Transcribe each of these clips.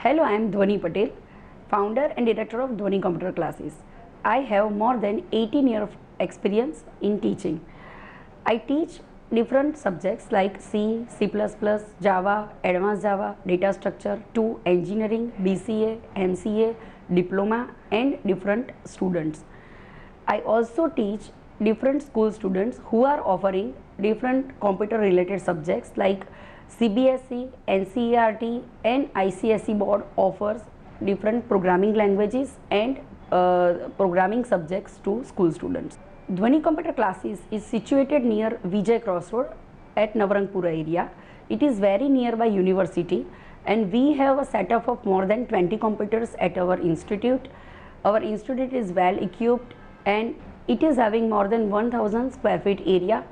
Hello, I am Dhwani Patel, founder and director of Dhwani Computer Classes. I have more than 18 years of experience in teaching. I teach different subjects like C, C++, Java, Advanced Java, Data Structure to engineering, BCA, MCA, diploma and different students. I also teach different school students who are offering different computer related subjects like CBSE, NCERT and ICSE board offers different programming languages and programming subjects to school students. Dhwani Computer Classes is situated near Vijay Crossroad at Navarangpura area. It is very nearby university and we have a setup of more than 20 computers at our institute. Our institute is well equipped and it is having more than 1000 square feet area.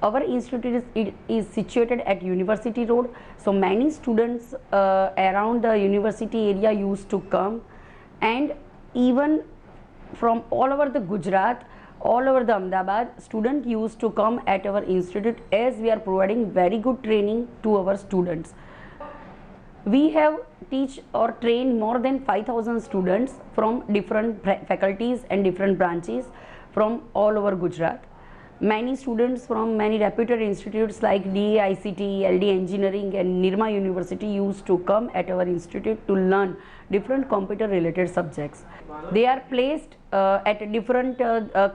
Our institute is situated at University Road, so many students around the university area used to come, and even from all over the Gujarat, all over the Ahmedabad, students used to come at our institute as we are providing very good training to our students. We have teach or train more than 5000 students from different faculties and different branches from all over Gujarat. Many students from many reputed institutes like DICT, LD Engineering and Nirma University used to come at our institute to learn different computer related subjects. They are placed at different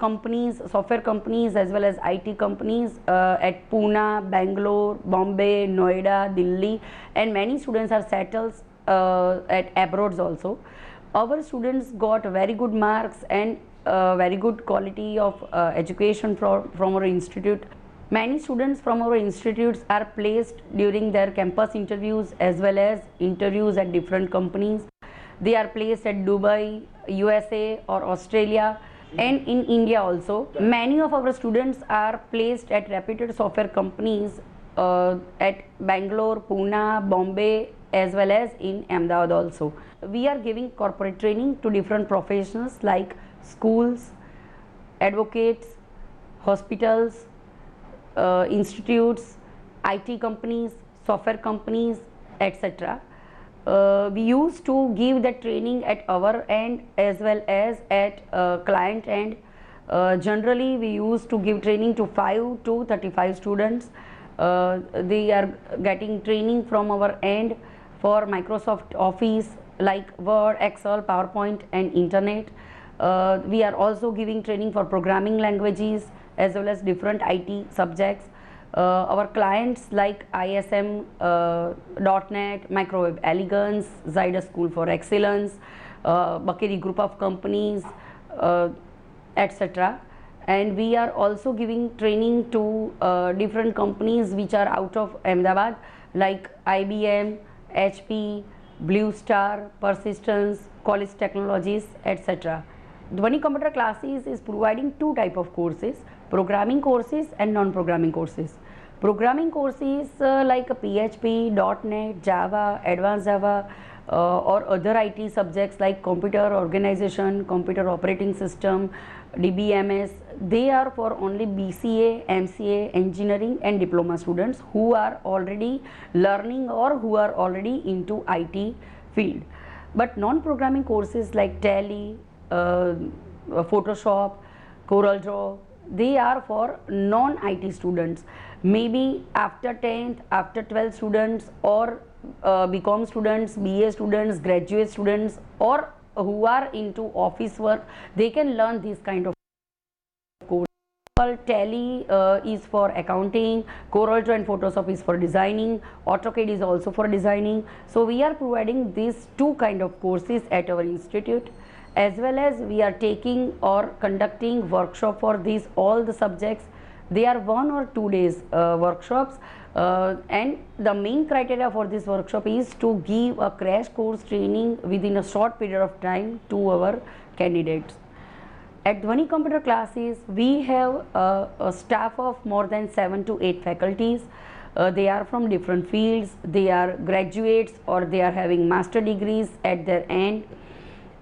companies, software companies as well as IT companies at Pune, Bangalore, Bombay, Noida, Delhi, and many students are settled at abroad also. Our students got very good marks and very good quality of education from our institute. Many students from our institutes are placed during their campus interviews as well as interviews at different companies. They are placed at Dubai, USA or Australia and in India also. Many of our students are placed at reputed software companies at Bangalore, Pune, Bombay as well as in Ahmedabad also. We are giving corporate training to different professionals like schools, advocates, hospitals, institutes, IT companies, software companies, etc. We used to give that training at our end as well as at client end. Generally, we used to give training to 5 to 35 students. They are getting training from our end for Microsoft Office like Word, Excel, PowerPoint and Internet. We are also giving training for programming languages as well as different IT subjects. Our clients like ISM, .NET, Microwave Elegance, Zydus School for Excellence, Bakeri Group of Companies, etc. And we are also giving training to different companies which are out of Ahmedabad like IBM, HP, Blue Star, Persistence, College Technologies, etc. Dhwani Computer Classes is providing two types of courses, programming courses and non-programming courses. Programming courses like PHP, .NET, Java, Advanced Java or other IT subjects like computer organization, computer operating system, DBMS, they are for only BCA, MCA, engineering and diploma students who are already learning or who are already into IT field. But non-programming courses like Tally, Photoshop, CorelDRAW, they are for non-IT students. Maybe after 10th, after 12th students or BCom students, BA students, graduate students or who are into office work, they can learn this kind of course. Tally is for accounting, CorelDRAW and Photoshop is for designing, AutoCAD is also for designing. So we are providing these two kind of courses at our institute, as well as we are taking or conducting workshop for these all the subjects. They are 1 or 2 days workshops and the main criteria for this workshop is to give a crash course training within a short period of time to our candidates. At Dhwani Computer Classes, we have a staff of more than 7 to 8 faculties. They are from different fields. They are graduates or they are having master degrees at their end.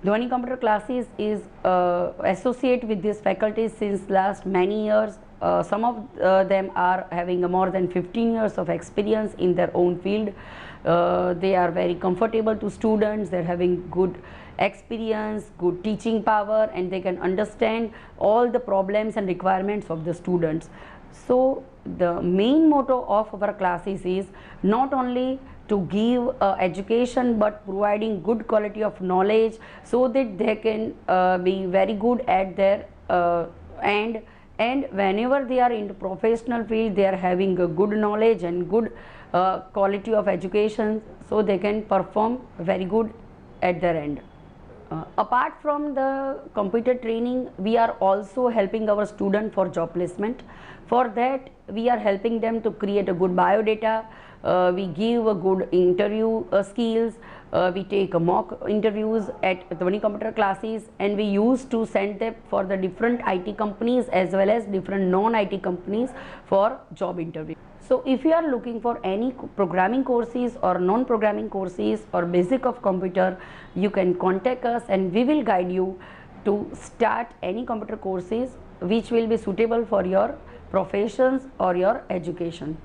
Dhwani Computer Classes is associated with these faculties since last many years. Some of them are having more than 15 years of experience in their own field. They are very comfortable to students, they're having good experience, good teaching power, and they can understand all the problems and requirements of the students. So the main motto of our classes is not only to give education, but providing good quality of knowledge so that they can be very good at their and whenever they are into professional field, they are having a good knowledge and good quality of education, so they can perform very good at their end. Apart from the computer training, we are also helping our student for job placement. For that, we are helping them to create a good biodata. We give a good interview skills. We take mock interviews at Dhwani Computer Classes, and we used to send them for the different IT companies as well as different non-IT companies for job interview. So if you are looking for any programming courses or non-programming courses or basic of computer, you can contact us and we will guide you to start any computer courses which will be suitable for your professions or your education.